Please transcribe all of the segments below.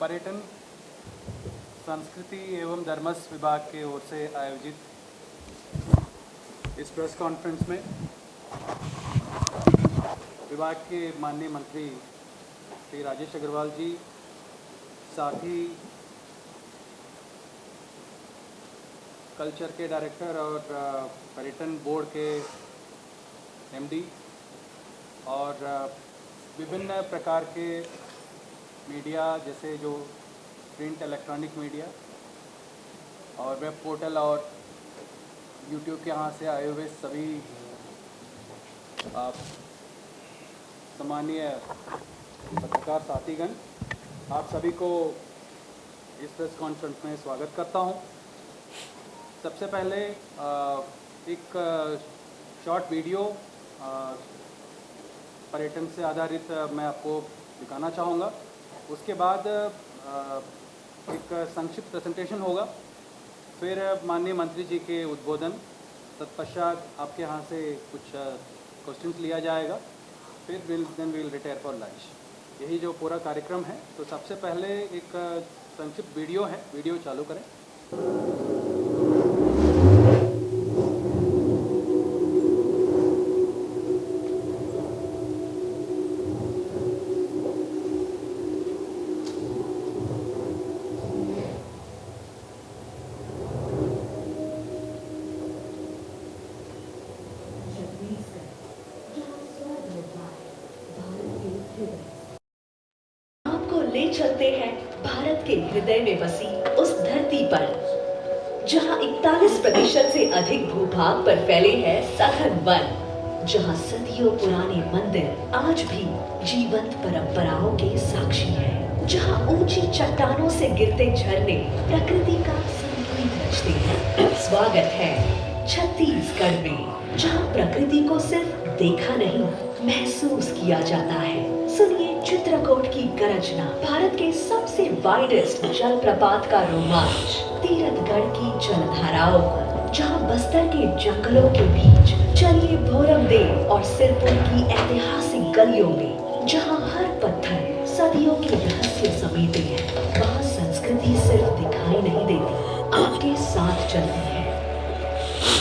पर्यटन संस्कृति एवं धर्मस विभाग की ओर से आयोजित इस प्रेस कॉन्फ्रेंस में विभाग के माननीय मंत्री श्री राजेश अग्रवाल जी, साथ ही कल्चर के डायरेक्टर और पर्यटन बोर्ड के एमडी और विभिन्न प्रकार के मीडिया जैसे जो प्रिंट इलेक्ट्रॉनिक मीडिया और वेब पोर्टल और यूट्यूब के यहाँ से आए हुए सभी सम्मानीय पत्रकार साथीगण, आप सभी को इस प्रेस कॉन्फ्रेंस में स्वागत करता हूँ। सबसे पहले एक शॉर्ट वीडियो पर्यटन से आधारित मैं आपको दिखाना चाहूँगा। उसके बाद एक संक्षिप्त प्रेजेंटेशन होगा, फिर माननीय मंत्री जी के उद्बोधन, तत्पश्चात आपके यहाँ से कुछ क्वेश्चंस लिया जाएगा, फिर विल रिटायर फॉर लंच। यही जो पूरा कार्यक्रम है। तो सबसे पहले एक संक्षिप्त वीडियो है, वीडियो चालू करें। ले चलते हैं भारत के हृदय में बसी उस धरती पर, जहां 41% से अधिक भूभाग पर फैले हैं सघन वन, जहां सदियों पुराने मंदिर आज भी जीवंत परंपराओं के साक्षी हैं, जहां ऊंची चट्टानों से गिरते झरने प्रकृति का संगीत रचते हैं। स्वागत है छत्तीसगढ़ में, जहां प्रकृति को सिर्फ देखा नहीं, महसूस किया जाता है। सुनिए चित्रकूट की गरजना, भारत के सबसे वाइडेस्ट जलप्रपात का रोमांच, तीरथगढ़ की जलधाराओं, जहां बस्तर के जंगलों के बीच चलिए भोरमदेव और सिरपुर की ऐतिहासिक गलियों में, जहां हर पत्थर सदियों के रहस्य समेटे हैं। वहां संस्कृति सिर्फ दिखाई नहीं देती, आपके साथ चलती है।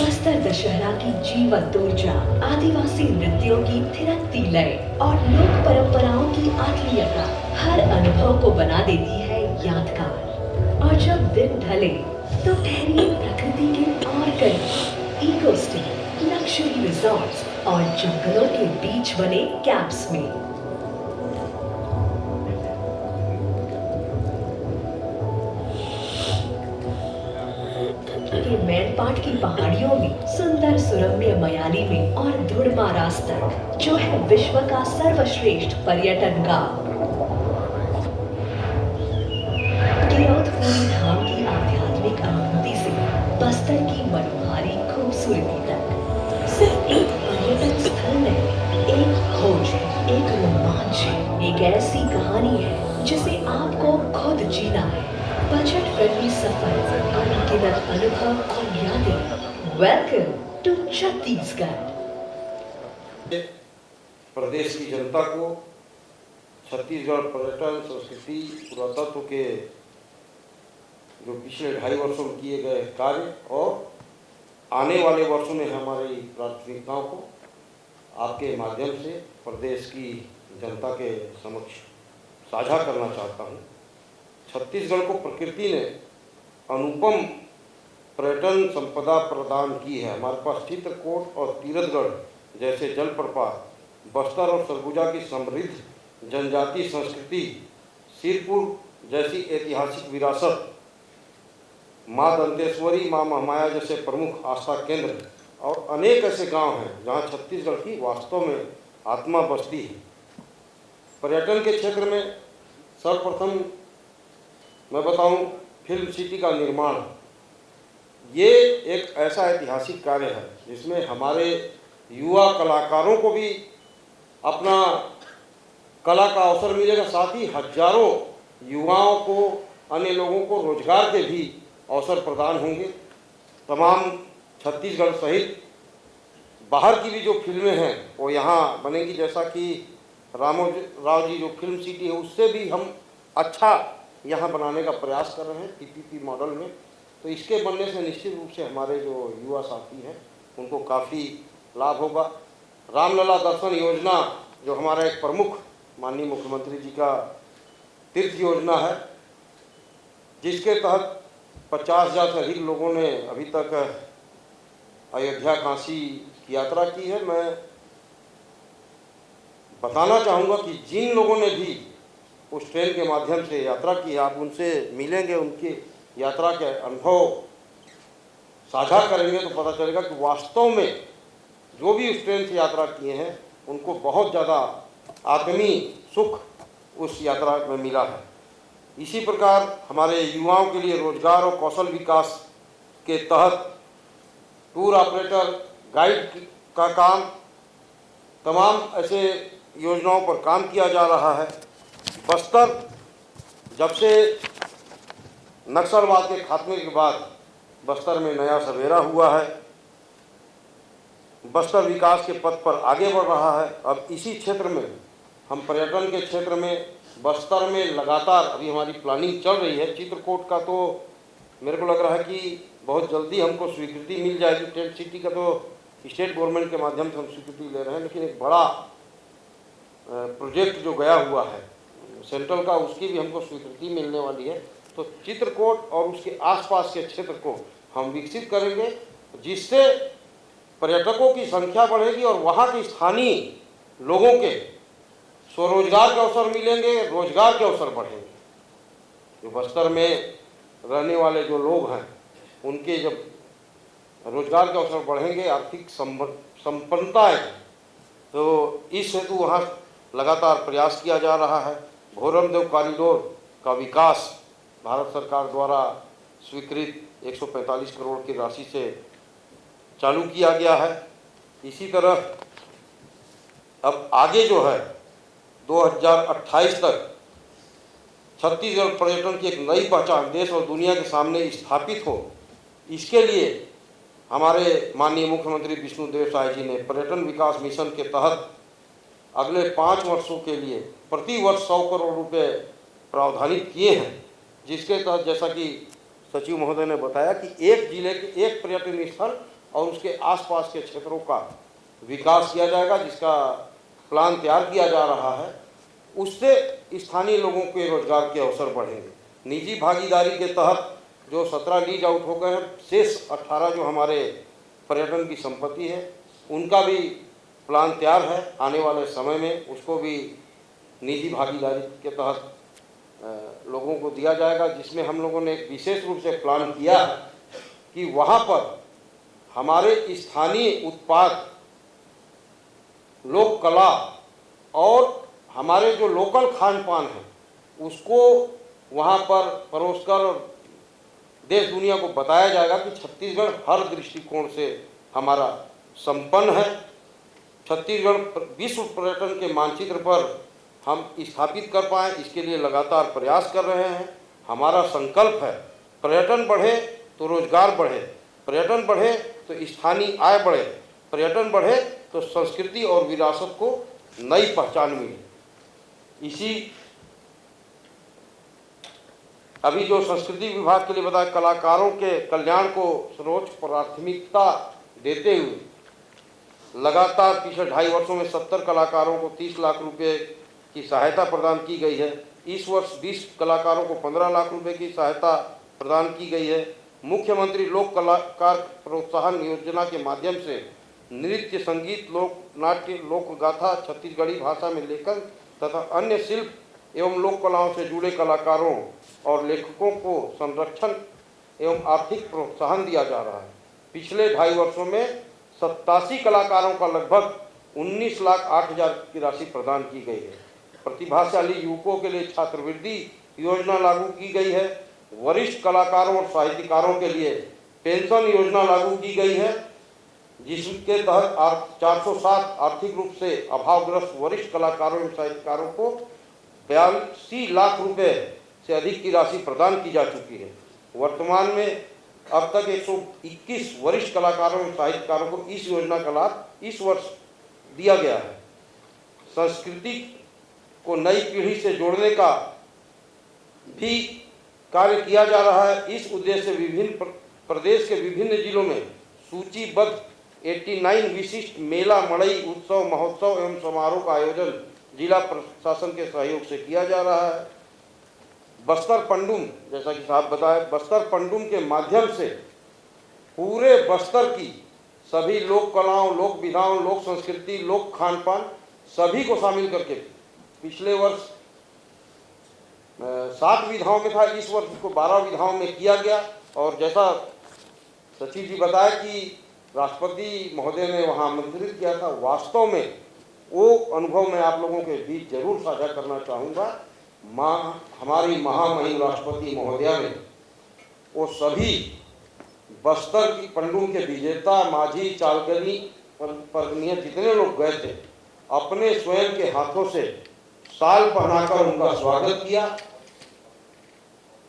बस्तर दशहरा की जीवंत ऊर्जा, आदिवासी नृत्यों की थिरकती लय और लोक परंपराओं की आत्मीयता हर अनुभव को बना देती है यादगार। और जब दिन ढले तो ठहरिए प्रकृति के और करीब, इको स्टे, लग्जरी रिजॉर्ट्स और जंगलों के बीच बने कैंप्स में। के मैनपाट की पहाड़ियों में, सुंदर सुरम्य मयाली में और धुड़मा रास्ता, जो है विश्व का सर्वश्रेष्ठ पर्यटन गांव। गिरौदपुरी धाम की आध्यात्मिक अनुभूति से बस्तर की मनोहारी खूबसूरती तक, सिर्फ एक पर्यटन स्थल नहीं, एक खोज, एक रोमांच है, एक ऐसी कहानी है जिसे आपको खुद जीना है। बजट फ्रेंडली सफर, अनगिनत अनुभव और यादें। Welcome to Chhattisgarh. प्रदेश की जनता को छत्तीसगढ़ पर्यटन संस्कृति पुरातत्व के जो पिछले 2.5 वर्षों में किए गए कार्य और आने वाले वर्षों में हमारी प्राथमिकताओं को आपके माध्यम से प्रदेश की जनता के समक्ष साझा करना चाहता हूँ। छत्तीसगढ़ को प्रकृति ने अनुपम पर्यटन संपदा प्रदान की है। हमारे पास चित्रकूट और तीरथगढ़ जैसे जलप्रपात, बस्तर और सरगुजा की समृद्ध जनजातीय संस्कृति, सिरपुर जैसी ऐतिहासिक विरासत, माँ दंतेश्वरी, माँ महामाया जैसे प्रमुख आस्था केंद्र और अनेक ऐसे गांव हैं जहां छत्तीसगढ़ की वास्तव में आत्मा बसती है। पर्यटन के क्षेत्र में सर्वप्रथम मैं बताऊं, फिल्म सिटी का निर्माण, ये एक ऐसा ऐतिहासिक कार्य है जिसमें हमारे युवा कलाकारों को भी अपना कला का अवसर मिलेगा, साथ ही हजारों युवाओं को, अन्य लोगों को रोजगार के भी अवसर प्रदान होंगे। तमाम छत्तीसगढ़ सहित बाहर की भी जो फिल्में हैं वो यहाँ बनेगी, जैसा कि राव जी जो फिल्म सिटी है उससे भी हम अच्छा यहाँ बनाने का प्रयास कर रहे हैं पीपीपी मॉडल में। तो इसके बनने से निश्चित रूप से हमारे जो युवा साथी हैं उनको काफ़ी लाभ होगा। रामलला दर्शन योजना जो हमारा एक प्रमुख माननीय मुख्यमंत्री जी का तीर्थ योजना है, जिसके तहत 50,000 से अधिक लोगों ने अभी तक अयोध्या काशी की यात्रा की है। मैं बताना चाहूँगा कि जिन लोगों ने भी उस ट्रेन के माध्यम से यात्रा की, आप उनसे मिलेंगे, उनकी यात्रा के अनुभव साझा करेंगे तो पता चलेगा कि वास्तव में जो भी उस ट्रेन से यात्रा किए हैं उनको बहुत ज़्यादा आत्मीय सुख उस यात्रा में मिला है। इसी प्रकार हमारे युवाओं के लिए रोजगार और कौशल विकास के तहत टूर ऑपरेटर गाइड का काम, तमाम ऐसे योजनाओं पर काम किया जा रहा है। बस्तर जब से नक्सलवाद के खात्मे के बाद बस्तर में नया सवेरा हुआ है, बस्तर विकास के पथ पर आगे बढ़ रहा है। अब इसी क्षेत्र में हम पर्यटन के क्षेत्र में बस्तर में लगातार अभी हमारी प्लानिंग चल रही है। चित्रकूट का तो मेरे को लग रहा है कि बहुत जल्दी हमको स्वीकृति मिल जाएगी। टेंट सिटी का तो स्टेट गवर्नमेंट के माध्यम से हम स्वीकृति ले रहे हैं, लेकिन एक बड़ा प्रोजेक्ट जो गया हुआ है सेंट्रल का, उसकी भी हमको स्वीकृति मिलने वाली है। तो चित्रकूट और उसके आसपास के क्षेत्र को हम विकसित करेंगे, जिससे पर्यटकों की संख्या बढ़ेगी और वहाँ के स्थानीय लोगों के स्वरोजगार के अवसर मिलेंगे, रोजगार के अवसर बढ़ेंगे। जो बस्तर में रहने वाले जो लोग हैं उनके जब रोजगार के अवसर बढ़ेंगे, आर्थिक संपन्नता आएगी। तो इस हेतु वहाँ लगातार प्रयास किया जा रहा है। भोरमदेव कॉरिडोर का विकास भारत सरकार द्वारा स्वीकृत 145 करोड़ की राशि से चालू किया गया है। इसी तरह अब आगे जो है 2028 तक छत्तीसगढ़ पर्यटन की एक नई पहचान देश और दुनिया के सामने स्थापित हो, इसके लिए हमारे माननीय मुख्यमंत्री विष्णुदेव साय जी ने पर्यटन विकास मिशन के तहत अगले 5 वर्षों के लिए प्रति वर्ष 100 करोड़ रुपए प्रावधानित किए हैं, जिसके तहत जैसा कि सचिव महोदय ने बताया कि एक जिले के एक पर्यटन स्थल और उसके आसपास के क्षेत्रों का विकास किया जाएगा, जिसका प्लान तैयार किया जा रहा है। उससे स्थानीय लोगों के रोजगार के अवसर बढ़ेंगे। निजी भागीदारी के तहत जो 17 लीज आउट हो गए हैं, शेष 18 जो हमारे पर्यटन की संपत्ति है, उनका भी प्लान तैयार है। आने वाले समय में उसको भी निजी भागीदारी के तहत लोगों को दिया जाएगा, जिसमें हम लोगों ने एक विशेष रूप से प्लान किया है कि वहाँ पर हमारे स्थानीय उत्पाद, लोक कला और हमारे जो लोकल खान पान है उसको वहाँ पर परोसकर देश दुनिया को बताया जाएगा कि छत्तीसगढ़ हर दृष्टिकोण से हमारा संपन्न है। छत्तीसगढ़ विश्व पर्यटन के मानचित्र पर हम स्थापित कर पाएँ, इसके लिए लगातार प्रयास कर रहे हैं। हमारा संकल्प है पर्यटन बढ़े तो रोजगार बढ़े, पर्यटन बढ़े तो स्थानीय आय बढ़े, पर्यटन बढ़े तो संस्कृति और विरासत को नई पहचान मिले। इसी अभी जो संस्कृति विभाग के लिए बताया, कलाकारों के कल्याण को सर्वोच्च प्राथमिकता देते हुए लगातार पिछले 2.5 वर्षों में 70 कलाकारों को 30 लाख रुपए की सहायता प्रदान की गई है। इस वर्ष 20 कलाकारों को 15 लाख रुपए की सहायता प्रदान की गई है। मुख्यमंत्री लोक कलाकार प्रोत्साहन योजना के माध्यम से नृत्य, संगीत, लोक नाट्य, लोक गाथा, छत्तीसगढ़ी भाषा में लेखन तथा अन्य शिल्प एवं लोक कलाओं से जुड़े कलाकारों और लेखकों को संरक्षण एवं आर्थिक प्रोत्साहन दिया जा रहा है। पिछले 2.5 वर्षों में 87 कलाकारों का लगभग 19,08,000 की राशि प्रदान की गई है। प्रतिभाशाली युवकों के लिए छात्रवृत्ति योजना लागू की गई है। वरिष्ठ कलाकारों और साहित्यकारों के लिए पेंशन योजना लागू की गई है, जिसके तहत 407 आर्थिक रूप से अभावग्रस्त वरिष्ठ कलाकारों एवं साहित्यकारों को 82 लाख रुपए से अधिक की राशि प्रदान की जा चुकी है। वर्तमान में अब तक 121 वरिष्ठ कलाकारों एवं साहित्यकारों को इस योजना का लाभ इस वर्ष दिया गया है। संस्कृति को नई पीढ़ी से जोड़ने का भी कार्य किया जा रहा है। इस उद्देश्य से विभिन्न प्रदेश के विभिन्न जिलों में सूचीबद्ध 89 विशिष्ट मेला, मड़ई, उत्सव, महोत्सव एवं समारोह का आयोजन जिला प्रशासन के सहयोग से किया जा रहा है। बस्तर पंडुम, जैसा कि साहब बताए, बस्तर पंडुम के माध्यम से पूरे बस्तर की सभी लोक कलाओं, लोक विधाओं, लोक संस्कृति, लोक खान पान सभी को शामिल करके पिछले वर्ष 7 विधाओं में था, इस वर्ष उसको 12 विधाओं में किया गया। और जैसा सचिव जी बताया कि राष्ट्रपति महोदय ने वहाँ आमंत्रित किया था, वास्तव में वो अनुभव मैं आप लोगों के बीच जरूर साझा करना चाहूँगा। हमारी महामहिम राष्ट्रपति महोदया ने वो सभी बस्तर की पंडुम के विजेता, माझी, चालकनी, परगनिया जितने लोग गए थे, अपने स्वयं के हाथों से शाल पहनाकर उनका स्वागत किया,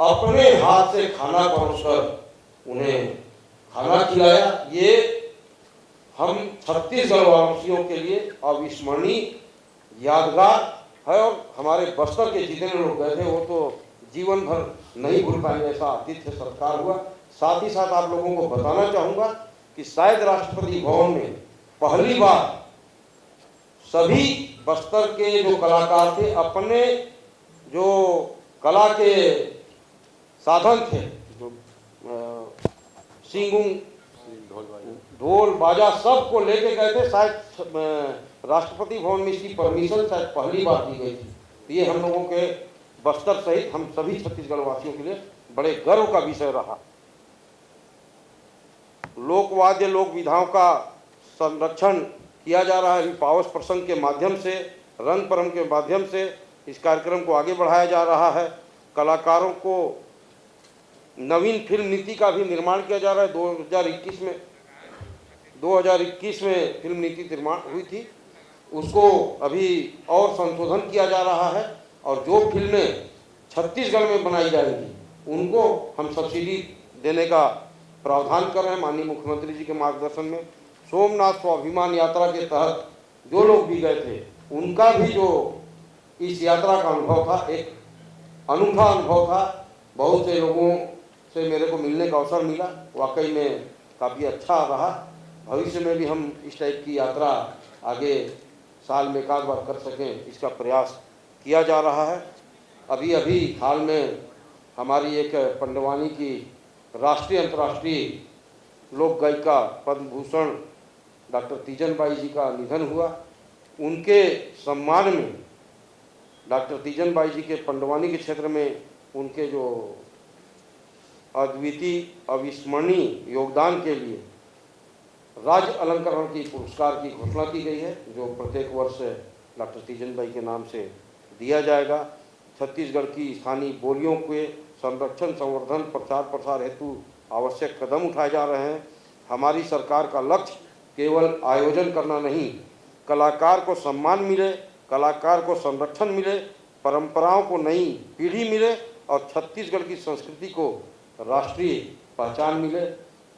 अपने हाथ से खाना परोसकर उन्हें खाना खिलाया। ये हम छत्तीसगढ़ वासियों के लिए अविस्मरणीय यादगार है और हमारे बस्तर के जितने लोग गए थे वो तो जीवन भर नहीं भूल पाएंगे, ऐसा आतिथ्य सत्कार हुआ। साथ ही साथ आप लोगों को बताना चाहूँगा कि शायद राष्ट्रपति भवन में पहली बार सभी बस्तर के जो कलाकार थे अपने जो कला के साधन थे, जो सिंगुंग, ढोल बाजा सबको लेके गए थे। शायद राष्ट्रपति भवन में इसकी परमिशन शायद पहली बार दी गई थी। तो ये हम लोगों के बस्तर सहित हम सभी छत्तीसगढ़ वासियों के लिए बड़े गर्व का विषय रहा। लोकवाद्य, लोक विधाओं का संरक्षण किया जा रहा है। पावस प्रसंग के माध्यम से, रंग परम के माध्यम से इस कार्यक्रम को आगे बढ़ाया जा रहा है। कलाकारों को नवीन फिल्म नीति का भी निर्माण किया जा रहा है। 2021 में फिल्म नीति निर्माण हुई थी, उसको अभी और संशोधन किया जा रहा है और जो फिल्में छत्तीसगढ़ में बनाई जाएंगी उनको हम सब्सिडी देने का प्रावधान कर रहे हैं माननीय मुख्यमंत्री जी के मार्गदर्शन में। सोमनाथ स्वाभिमान यात्रा के तहत जो लोग भी गए थे उनका भी जो इस यात्रा का अनुभव था, एक अनूठा अनुभव था। बहुत से लोगों से मेरे को मिलने का अवसर मिला, वाकई में काफ़ी अच्छा रहा। भविष्य में भी हम इस टाइप की यात्रा आगे साल में एक आध बार कर सकें, इसका प्रयास किया जा रहा है। अभी हाल में हमारी एक पंडवानी की राष्ट्रीय अंतर्राष्ट्रीय लोक गायिका पद्म भूषण डॉक्टर तीजन बाई जी का निधन हुआ। उनके सम्मान में डॉक्टर तीजन बाई जी के पंडवानी के क्षेत्र में उनके जो अद्वितीय अविस्मरणीय योगदान के लिए राज्य अलंकरण की पुरस्कार की घोषणा की गई है, जो प्रत्येक वर्ष डॉक्टर तीजन बाई के नाम से दिया जाएगा। छत्तीसगढ़ की स्थानीय बोलियों के संरक्षण, संवर्धन, प्रचार प्रसार हेतु आवश्यक कदम उठाए जा रहे हैं। हमारी सरकार का लक्ष्य केवल आयोजन करना नहीं, कलाकार को सम्मान मिले, कलाकार को संरक्षण मिले, परंपराओं को नई पीढ़ी मिले और छत्तीसगढ़ की संस्कृति को राष्ट्रीय पहचान मिले।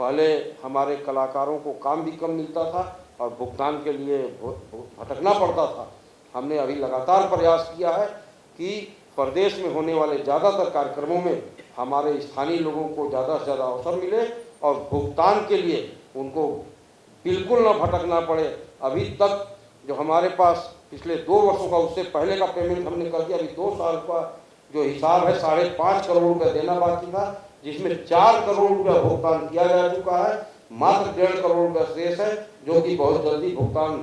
पहले हमारे कलाकारों को काम भी कम मिलता था और भुगतान के लिए भटकना पड़ता था। हमने अभी लगातार प्रयास किया है कि प्रदेश में होने वाले ज़्यादातर कार्यक्रमों में हमारे स्थानीय लोगों को ज़्यादा से ज़्यादा अवसर मिले और भुगतान के लिए उनको बिल्कुल न भटकना पड़े। अभी तक जो हमारे पास पिछले 2 वर्षों का, उससे पहले का पेमेंट हमने कर दिया। अभी 2 साल का जो हिसाब है 5.5 करोड़ रुपये देना बाकी था, जिसमें 4 करोड़ रुपया भुगतान किया जा चुका है। मात्र 1.5 करोड़ रुपया शेष है, जो कि बहुत जल्दी भुगतान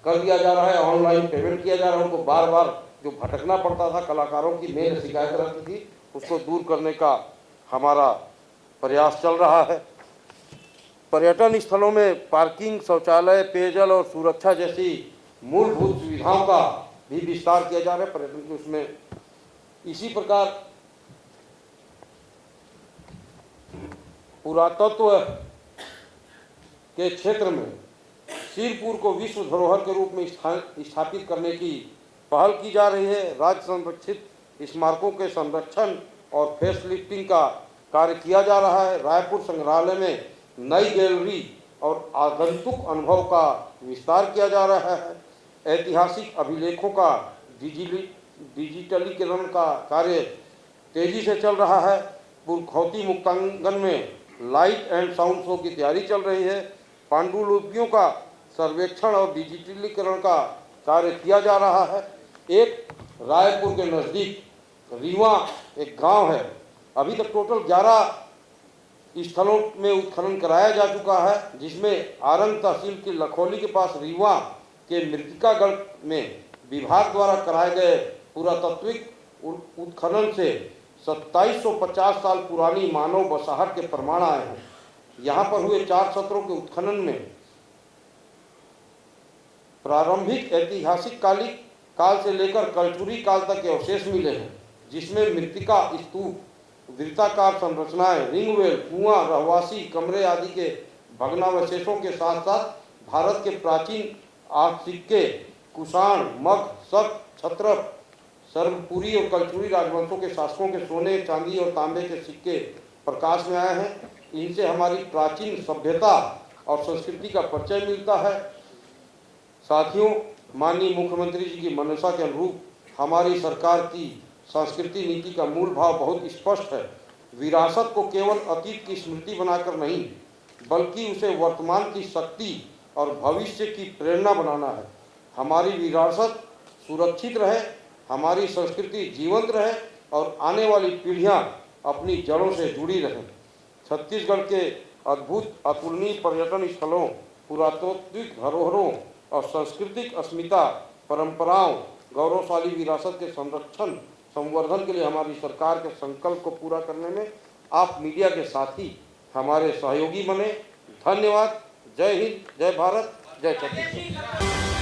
कर दिया जा रहा है। ऑनलाइन पेमेंट किया जा रहा है। उनको बार बार जो भटकना पड़ता था, कलाकारों की मेन शिकायत रहती थी, उसको दूर करने का हमारा प्रयास चल रहा है। पर्यटन स्थलों में पार्किंग, शौचालय, पेयजल और सुरक्षा जैसी मूलभूत सुविधाओं का भी विस्तार किया जा रहा है पर्यटन के उसमें। इसी प्रकार पुरातत्व के क्षेत्र में सिरपुर को विश्व धरोहर के रूप में स्थापित करने की पहल की जा रही है। राज्य संरक्षित स्मारकों के संरक्षण और फेसलिफ्टिंग का कार्य किया जा रहा है। रायपुर संग्रहालय में नई गैलरी और आगंतुक अनुभव का विस्तार किया जा रहा है। ऐतिहासिक अभिलेखों का डिजिटलीकरण का कार्य तेजी से चल रहा है। पुरखौती मुक्तांगन में लाइट एंड साउंड शो की तैयारी चल रही है। पांडुलिपियों का सर्वेक्षण और डिजिटलीकरण का कार्य किया जा रहा है। एक रायपुर के नज़दीक रीवा एक गांव है, अभी तक टोटल 11 स्थलों में उत्खनन कराया जा चुका है, जिसमें आरंग तहसील की लखोली के पास रीवा के मृतिकागढ़ में विभाग द्वारा कराए गए पुरातात्विक उत्खनन से 2750 साल पुरानी मानव बसाहट के प्रमाण आए हैं। यहाँ पर हुए 4 सत्रों के उत्खनन में प्रारंभिक ऐतिहासिक काल से लेकर कलचुरी काल तक के अवशेष मिले हैं, जिसमें मृतिका, स्तूप, वृत्ताकार संरचनाएं, रिंगवेल, कुआं, रहवासी कमरे आदि के भग्नावशेषों के साथ साथ भारत के प्राचीन सिक्के, कुषाण, मग, शक, क्षत्रप, सर्वपुरी और कलचुरी राजवंशों के शासकों के सोने, चांदी और तांबे के सिक्के प्रकाश में आए हैं। इनसे हमारी प्राचीन सभ्यता और संस्कृति का परिचय मिलता है। साथियों, माननीय मुख्यमंत्री जी की मंशा के अनुरूप हमारी सरकार की संस्कृति नीति का मूल भाव बहुत स्पष्ट है। विरासत को केवल अतीत की स्मृति बनाकर नहीं, बल्कि उसे वर्तमान की शक्ति और भविष्य की प्रेरणा बनाना है। हमारी विरासत सुरक्षित रहे, हमारी संस्कृति जीवंत रहे और आने वाली पीढ़ियां अपनी जड़ों से जुड़ी रहें। छत्तीसगढ़ के अद्भुत अतुलनीय पर्यटन स्थलों, पुरातात्विक धरोहरों और सांस्कृतिक अस्मिता, परंपराओं, गौरवशाली विरासत के संरक्षण संवर्धन के लिए हमारी सरकार के संकल्प को पूरा करने में आप मीडिया के साथी हमारे सहयोगी बने। धन्यवाद। जय हिंद, जय भारत, जय छत्तीसगढ़।